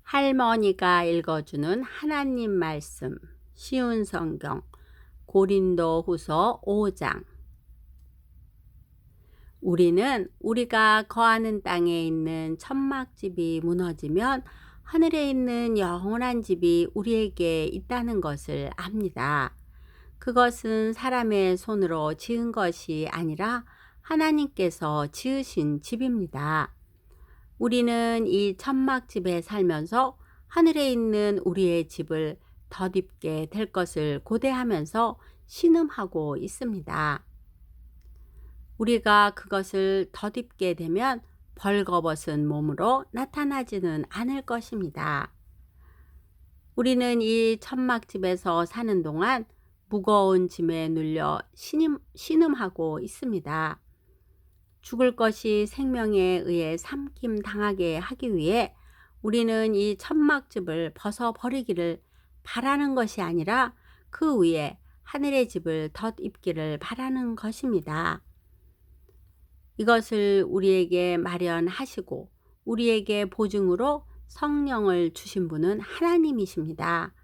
할머니가 읽어주는 하나님 말씀, 쉬운 성경, 고린도후서 5장. 우리는 우리가 거하는 땅에 있는 천막집이 무너지면 하늘에 있는 영원한 집이 우리에게 있다는 것을 압니다. 그것은 사람의 손으로 지은 것이 아니라 하나님께서 지으신 집입니다. 우리는 이 천막집에 살면서 하늘에 있는 우리의 집을 덧입게 될 것을 고대하면서 신음하고 있습니다. 우리가 그것을 덧입게 되면 벌거벗은 몸으로 나타나지는 않을 것입니다. 우리는 이 천막집에서 사는 동안 무거운 짐에 눌려 신음하고 있습니다. 죽을 것이 생명에 의해 삼킴 당하게 하기 위해 우리는 이 천막집을 벗어버리기를 바라는 것이 아니라 그 위에 하늘의 집을 덧입기를 바라는 것입니다. 이것을 우리에게 마련하시고 우리에게 보증으로 성령을 주신 분은 하나님이십니다.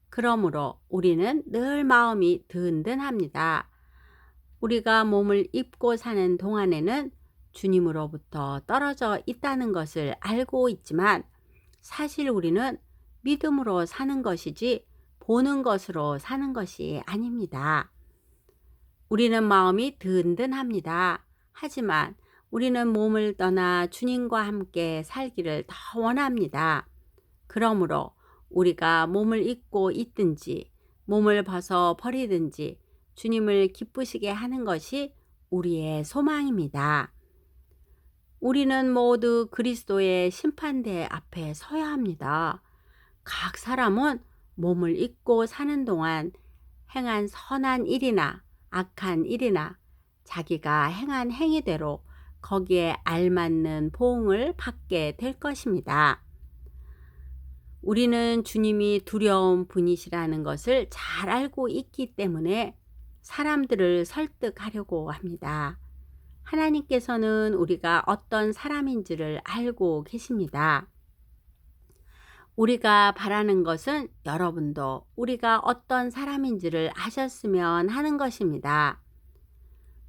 그러므로 우리는 늘 마음이 든든합니다. 우리가 몸을 입고 사는 동안에는 주님으로부터 떨어져 있다는 것을 알고 있지만 사실 우리는 믿음으로 사는 것이지 보는 것으로 사는 것이 아닙니다. 우리는 마음이 든든합니다. 하지만 우리는 몸을 떠나 주님과 함께 살기를 더 원합니다. 그러므로 우리가 몸을 입고 있든지 몸을 벗어 버리든지 주님을 기쁘시게 하는 것이 우리의 소망입니다. 우리는 모두 그리스도의 심판대 앞에 서야 합니다. 각 사람은 몸을 입고 사는 동안 행한 선한 일이나 악한 일이나 자기가 행한 행위대로 거기에 알맞는 보응을 받게 될 것입니다. 우리는 주님이 두려운 분이시라는 것을 잘 알고 있기 때문에 사람들을 설득하려고 합니다. 하나님께서는 우리가 어떤 사람인지를 알고 계십니다. 우리가 바라는 것은 여러분도 우리가 어떤 사람인지를 아셨으면 하는 것입니다.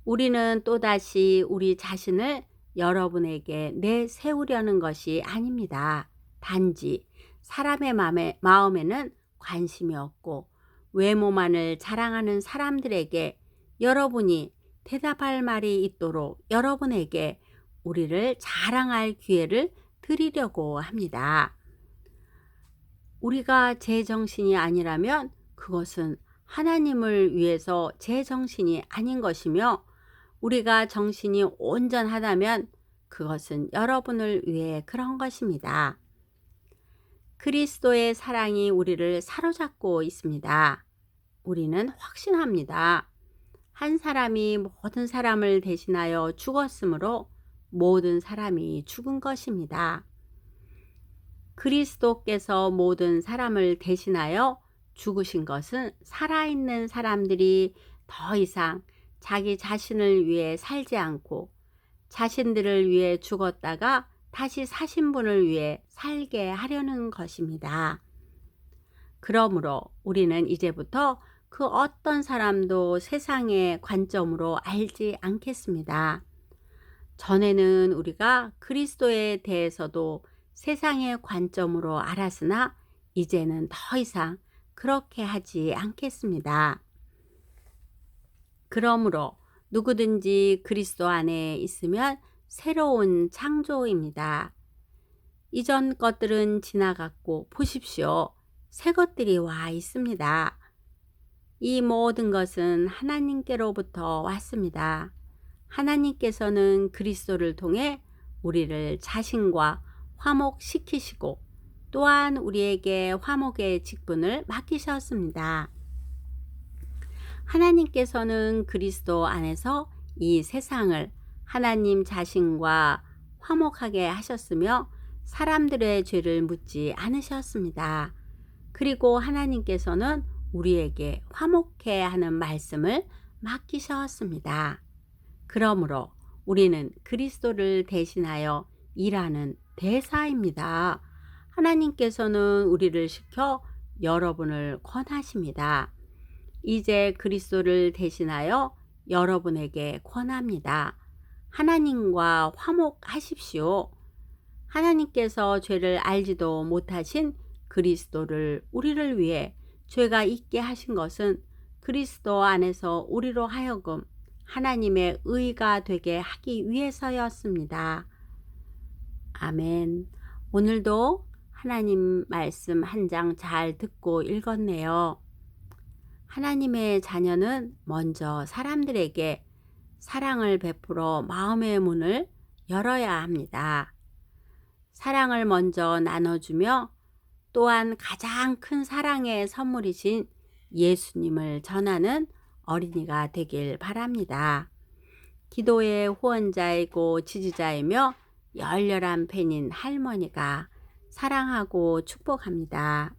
우리는 또다시 우리 자신을 여러분에게 내세우려는 것이 아닙니다. 단지 사람의 마음에는 관심이 없고 외모만을 자랑하는 사람들에게 여러분이 대답할 말이 있도록 여러분에게 우리를 자랑할 기회를 드리려고 합니다. 우리가 제정신이 아니라면 그것은 하나님을 위해서 제정신이 아닌 것이며 우리가 정신이 온전하다면 그것은 여러분을 위해 그런 것입니다. 그리스도의 사랑이 우리를 사로잡고 있습니다. 우리는 확신합니다. 한 사람이 모든 사람을 대신하여 죽었으므로 모든 사람이 죽은 것입니다. 그리스도께서 모든 사람을 대신하여 죽으신 것은 살아있는 사람들이 더 이상 자기 자신을 위해 살지 않고 자신들을 위해 죽었다가 다시 사신 분을 위해 살게 하려는 것입니다. 그러므로 우리는 이제부터 그 어떤 사람도 세상의 관점으로 알지 않겠습니다. 전에는 우리가 그리스도에 대해서도 세상의 관점으로 알았으나 이제는 더 이상 그렇게 하지 않겠습니다. 그러므로 누구든지 그리스도 안에 있으면 새로운 창조입니다. 이전 것들은 지나갔고 보십시오. 새 것들이 와 있습니다. 이 모든 것은 하나님께로부터 왔습니다. 하나님께서는 그리스도를 통해 우리를 자신과 화목시키시고 또한 우리에게 화목의 직분을 맡기셨습니다. 하나님께서는 그리스도 안에서 이 세상을 하나님 자신과 화목하게 하셨으며 사람들의 죄를 묻지 않으셨습니다. 그리고 하나님께서는 우리에게 화목해 하는 말씀을 맡기셨습니다. 그러므로 우리는 그리스도를 대신하여 일하는 대사입니다. 하나님께서는 우리를 시켜 여러분을 권하십니다. 이제 그리스도를 대신하여 여러분에게 권합니다. 하나님과 화목하십시오. 하나님께서 죄를 알지도 못하신 그리스도를 우리를 위해 죄가 있게 하신 것은 그리스도 안에서 우리로 하여금 하나님의 의가 되게 하기 위해서였습니다. 아멘. 오늘도 하나님 말씀 한 장 잘 듣고 읽었네요. 하나님의 자녀는 먼저 사람들에게 사랑을 베풀어 마음의 문을 열어야 합니다. 사랑을 먼저 나눠주며 또한 가장 큰 사랑의 선물이신 예수님을 전하는 어린이가 되길 바랍니다. 기도의 후원자이고 지지자이며 열렬한 팬인 할머니가 사랑하고 축복합니다.